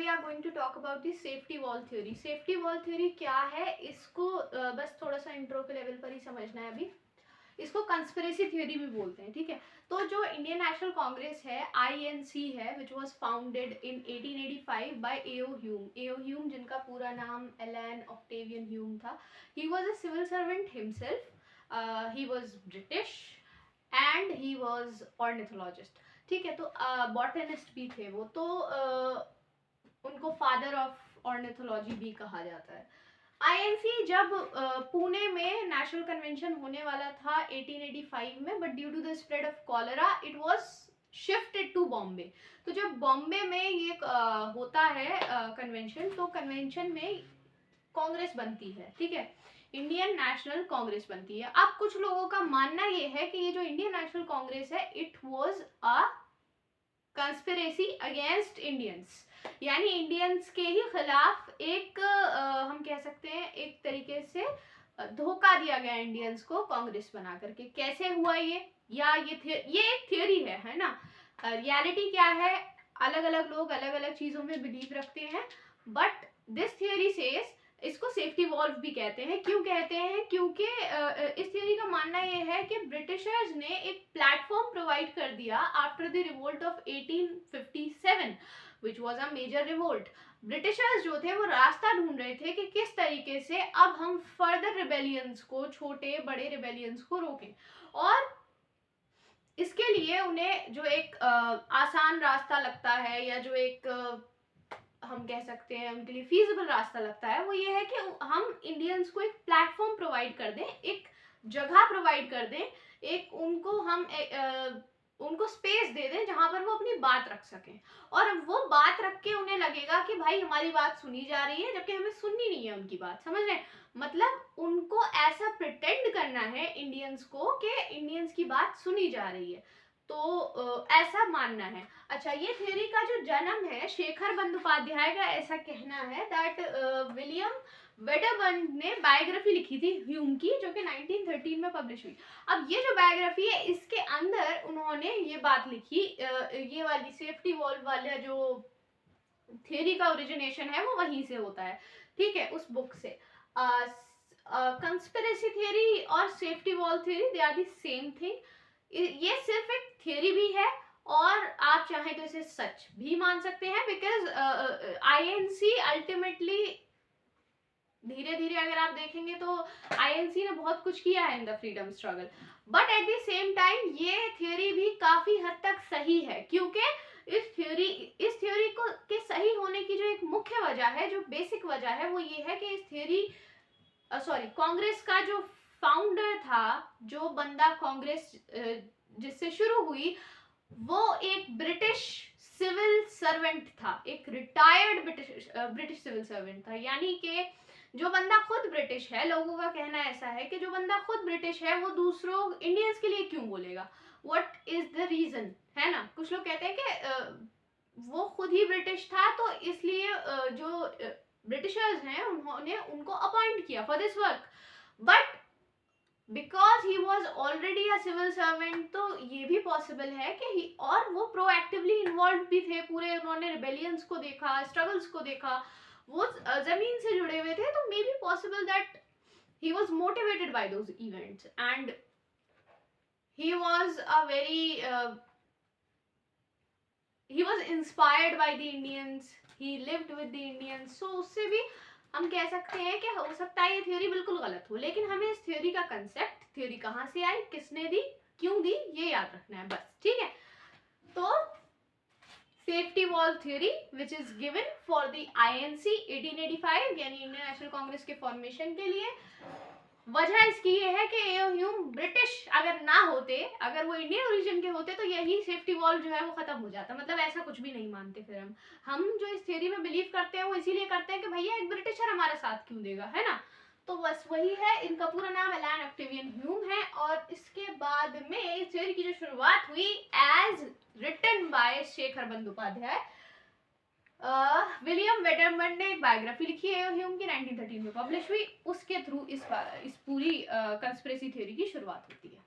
Are going to talk about the safety valve theory. Safety valve theory क्या है, इसको बस थोड़ा सा इंट्रो के लेवल पर ही समझना है अभी। इसको कंस्पिरेसी थ्योरी भी बोलते हैं, ठीक है। तो जो इंडियन नेशनल कांग्रेस है, INC है, which was founded in 1885 by A.O. Hume. A.O. Hume जिनका पूरा नाम एलन ऑक्टेवियन ह्यूम था। He was a civil servant himself, he was British and he was ornithologist, ठीक है। तो बॉटनिस्ट भी थे वो, तो उनको फादर ऑफ ऑर्निथोलॉजी भी कहा जाता है। INC जब पुणे में नेशनल कन्वेंशन होने वाला था 1885 में, but due to the spread of cholera it was shifted to Bombay. तो जब बॉम्बे में ये होता है कन्वेंशन, तो कन्वेंशन में कांग्रेस बनती है, ठीक है, इंडियन नेशनल कांग्रेस बनती है। अब कुछ लोगों का मानना ये है कि ये जो इंडियन नेशनल कांग्रेस है, it was a conspiracy against Indians, यानी इंडियंस के ही खिलाफ एक हम कह सकते हैं एक तरीके से धोखा दिया गया इंडियंस को कांग्रेस बना करके। कैसे हुआ ये, या ये एक थियोरी है ना। रियलिटी क्या है, अलग अलग लोग अलग अलग चीजों में बिलीव रखते हैं, बट दिस थियोरी सेज, इसको सेफ्टी वॉल्व भी कहते हैं। क्यों कहते हैं, क्योंकि इस थियोरी का मानना यह है कि ब्रिटिशर्स ने एक प्लेटफॉर्म प्रोवाइड कर दिया after the revolt of 1857 which was a major revolt. Britishers जो थे वो रास्ता ढूंढ रहे थे कि किस तरीके से अब हम फर्दर रिबेलियंस को, छोटे बड़े रिबेलियंस को रोकें, और इसके लिए उन्हें जो एक आसान रास्ता लगता है, या जो एक हम कह सकते हैं उनके लिए फीजिबल रास्ता लगता है, वो ये है कि हम इंडियंस को एक प्लेटफॉर्म प्रोवाइड कर दें, एक जगह प्रोवाइड कर दें, एक उनको हम उनको स्पेस दे दें जहां पर वो अपनी बात रख सकें, और वो बात रख के उन्हें लगेगा कि भाई हमारी बात सुनी जा रही है, जबकि हमें सुननी नहीं है उनकी बात, समझ रहे हैं। मतलब उनको ऐसा प्रिटेंड करना है इंडियंस को कि इंडियंस की बात सुनी जा रही है, तो ऐसा मानना है। अच्छा, ये थ्योरी का जो जन्म है, शेखर बंदोपाध्याय का ऐसा कहना है दैट विलियम वेडरबर्न ने बायोग्राफी लिखी थी ह्यूम की, जो कि 1913 में पब्लिश हुई। अब ये जो बायोग्राफी है, इसके अंदर उन्होंने ये बात लिखी, ये वाली सेफ्टी वॉल्व वाला जो थ्योरी का ओरिजिनेशन है वो वहीं से होता है, ठीक है, उस बुक से। कंस्पिरेसी थ्योरी और safety valve theory, they are the same thing. ये सिर्फ एक थ्योरी भी है, और आप चाहें तो इसे सच भी मान सकते हैं, बिकॉज INC अल्टीमेटली धीरे धीरे अगर आप देखेंगे तो INC ने बहुत कुछ किया है in the freedom struggle, but at the same time ये थ्योरी भी काफी हद तक सही है, क्योंकि इस थ्योरी को के सही होने की जो एक मुख्य वजह है, जो बेसिक वजह है, वो ये है कि इस थ्योरी कांग्रेस का जो फाउंडर था, जो बंदा कांग्रेस जिससे शुरू हुई, वो एक ब्रिटिश सिविल सर्वेंट था, एक रिटायर्ड ब्रिटिश सिविल सर्वेंट था। यानी कि जो बंदा खुद ब्रिटिश है, लोगों का कहना ऐसा है कि जो बंदा खुद ब्रिटिश है वो दूसरों इंडियंस के लिए क्यों बोलेगा, व्हाट इज द रीजन, है ना। कुछ लोग कहते हैं कि वो खुद ही ब्रिटिश था, तो इसलिए जो ब्रिटिशर्स हैं उन्होंने उनको अपॉइंट किया for this work, but because he was already a civil servant, तो ये भी पॉसिबल है कि और वो प्रोएक्टिवली इन्वॉल्व भी थे पूरे, उन्होंने रिबेलियंस को देखा, स्ट्रगल्स को देखा, वो जमीन से जुड़े हुए थे, तो may be possible that he was motivated by those events and he was a very he was inspired by the Indians, he lived with the Indians, so उससे भी हम कह सकते हैं कि हो सकता है ये थ्योरी बिल्कुल गलत हो, लेकिन हमें इस थ्योरी का कंसेप्ट, थ्योरी कहाँ से आई, किसने दी, क्यों दी, ये याद रखना है बस, ठीक है। तो safety valve theory which is given for the INC 1885, यानी इंडियन नेशनल कांग्रेस के फॉर्मेशन के लिए। वजह इसकी ये है कि A.O. ह्यूम ब्रिटिश अगर ना होते, अगर वो इंडियन ओरिजिन के होते, तो यही सेफ्टी वॉल जो है वो खत्म हो जाता। मतलब ऐसा कुछ भी नहीं मानते फिर हम जो इस थ्योरी में बिलीव करते हैं वो इसीलिए करते हैं कि भैया एक ब्रिटिशर हमारा साथ क्यों देगा, है ना। तो बस वही है, इनका पूरा नाम एलन ऑक्टेवियन ह्यूम है, और इसके बाद में इस थ्योरी की जो शुरुआत हुई as written by Shekhar Bandyopadhyay, William Wedderburn ने एक बायोग्राफी लिखी है ह्यूम की, 1913 में पब्लिश हुई, उसके थ्रू इस पूरी कंस्पिरेसी थ्योरी की शुरुआत होती है।